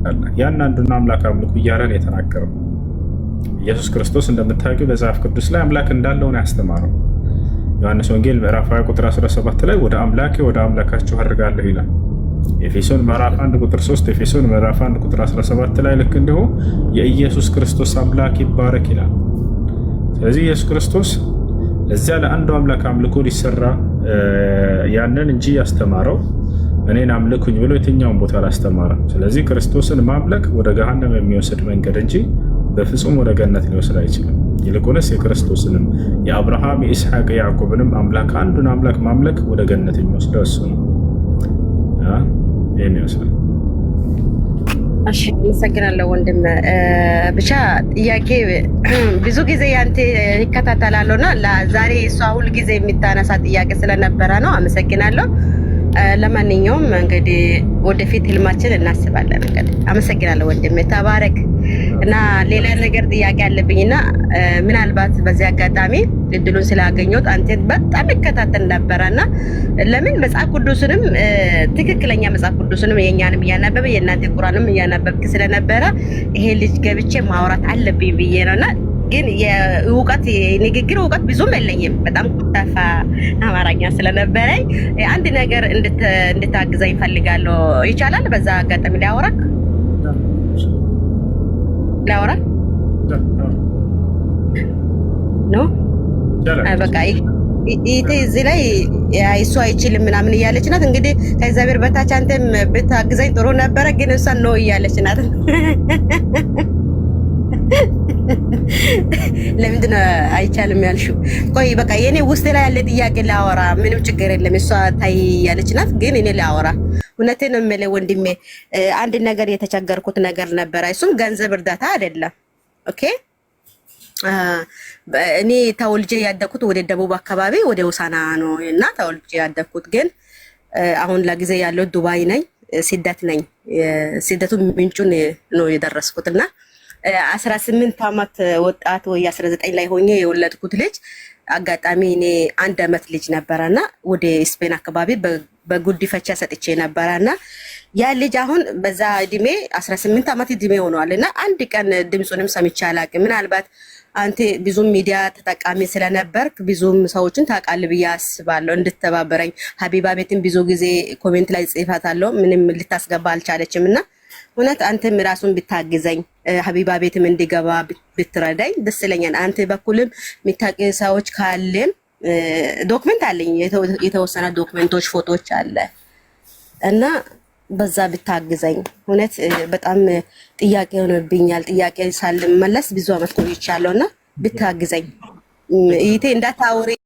አለ። ያን አንዱን አምላክ አምልኩ እያለ ነው የተናገረው። ኢየሱስ ክርስቶስ እንደምታውቂው በመጽሐፍ ቅዱስ ላይ አምላክ እንዳለው ነው ያስተማረው። ዮሐንስ ወንጌል ምዕራፍ 20 ቁጥር 17 ላይ ወደ አምላኬ ወደ አምላካችሁ አድርጋለሁ ይላል። ኤፌሶን ምዕራፍ 1 ቁጥር 3፣ ኤፌሶን ምዕራፍ 1 ቁጥር 17 ላይ ልክ እንዲሁ የኢየሱስ ክርስቶስ አምላክ ይባረክ ይላል። ስለዚህ ኢየሱስ ክርስቶስ ለዚያ ለአንዱ አምላክ አምልኮ ሊሰራ ያንን እንጂ ያስተማረው እኔን አምልኩኝ ብሎ የትኛውን ቦታ አላስተማረም። ስለዚህ ክርስቶስን ማምለክ ወደ ገሃነም የሚወስድ መንገድ እንጂ በፍጹም ወደ ገነት ሊወስድ አይችልም። ይልቁንስ የክርስቶስንም የአብርሃም የኢስሐቅ የያዕቆብንም አምላክ አንዱን አምላክ ማምለክ ወደ ገነት የሚወስደው እሱ ነው። ይህን ይመስላል። እሺ አመሰግናለሁ ወንድም። ብቻ ጥያቄ ብዙ ጊዜ ያንተ ይከታተላለሁና ዛሬ እሷ ሁል ጊዜ የሚታነሳ ጥያቄ ስለነበረ ነው። አመሰግናለሁ። ለማንኛውም እንግዲህ ወደፊት ህልማችን እናስባለን። እንግዲህ አመሰግናለሁ ወንድሜ፣ ተባረክ። እና ሌላ ነገር ጥያቄ አለብኝና ምናልባት በዚህ አጋጣሚ እድሉን ስላገኘሁት አንተን በጣም ይከታተል ነበርና ለምን መጽሐፍ ቅዱስንም ትክክለኛ መጽሐፍ ቅዱስንም የኛንም እያነበበ የእናንተ ቁርአንም እያነበብክ ስለነበረ ይሄ ልጅ ገብቼ ማውራት አለብኝ ብዬ ነውና ግን የእውቀት ንግግር እውቀት ብዙም የለኝም። በጣም ቁጣፋ አማርኛ ስለነበረኝ አንድ ነገር እንድታግዘኝ ፈልጋለሁ። ይቻላል? በዛ አጋጣሚ ላውራ ነው። በቃ ይሄ እዚህ ላይ እሱ አይችልም ምናምን እያለች ናት። እንግዲህ ከእግዚአብሔር በታች አንተም ብታግዘኝ ጥሩ ነበረ፣ ግን እሷ ነው እያለች ናት። ለምንድን ነው አይቻልም ያልሽው? ቆይ በቃ የኔ ውስጥ ላይ ያለ ጥያቄ ላወራ፣ ምንም ችግር የለም። እሷ ታይ ያለች ናት፣ ግን እኔ ላወራ። እውነቴን ነው የምልህ ወንድሜ፣ አንድ ነገር የተቸገርኩት ነገር ነበረ። እሱም ገንዘብ እርዳታ አይደለም። ኦኬ፣ እኔ ተወልጄ ያደኩት ወደ ደቡብ አካባቢ ወደ ውሳና ነው እና ተወልጄ ያደኩት፣ ግን አሁን ለጊዜ ያለው ዱባይ ነኝ። ስደት ነኝ። ስደቱ ምንጩን ነው የደረስኩትና 18 ዓመት ወጣት ወይ 19 ላይ ሆኜ የወለድኩት ልጅ አጋጣሚ እኔ 1 ዓመት ልጅ ነበረና ወደ ስፔን አካባቢ በጉዲፈቻ ሰጥቼ ነበረና ያ ልጅ አሁን በዛ እድሜ 18 ዓመት እድሜ ሆኗልና አንድ ቀን ድምጹንም ሰምቼ አላውቅም። ምናልባት አንተ ብዙም ሚዲያ ተጠቃሚ ስለነበርክ ብዙም ሰዎችን ታውቃለህ ብዬ አስባለሁ። እንድተባበረኝ ሀቢባ ቤትን ብዙ ጊዜ ኮሜንት ላይ ጽፋታለሁ፣ ምንም ልታስገባ አልቻለችምና እውነት አንተም ራሱን ብታግዘኝ ሀቢባ ቤትም እንዲገባ ብትረዳኝ ደስ ይለኛል። አንተ በኩልም የሚታቂ ሰዎች ካለም ዶክመንት አለኝ፣ የተወሰነ ዶክመንቶች ፎቶዎች አለ እና በዛ ብታግዘኝ እውነት በጣም ጥያቄ ሆኖብኛል። ጥያቄ ሳልመለስ ብዙ አመት ቆይቻለሁና ብታግዘኝ ይቴ እንዳታውሪ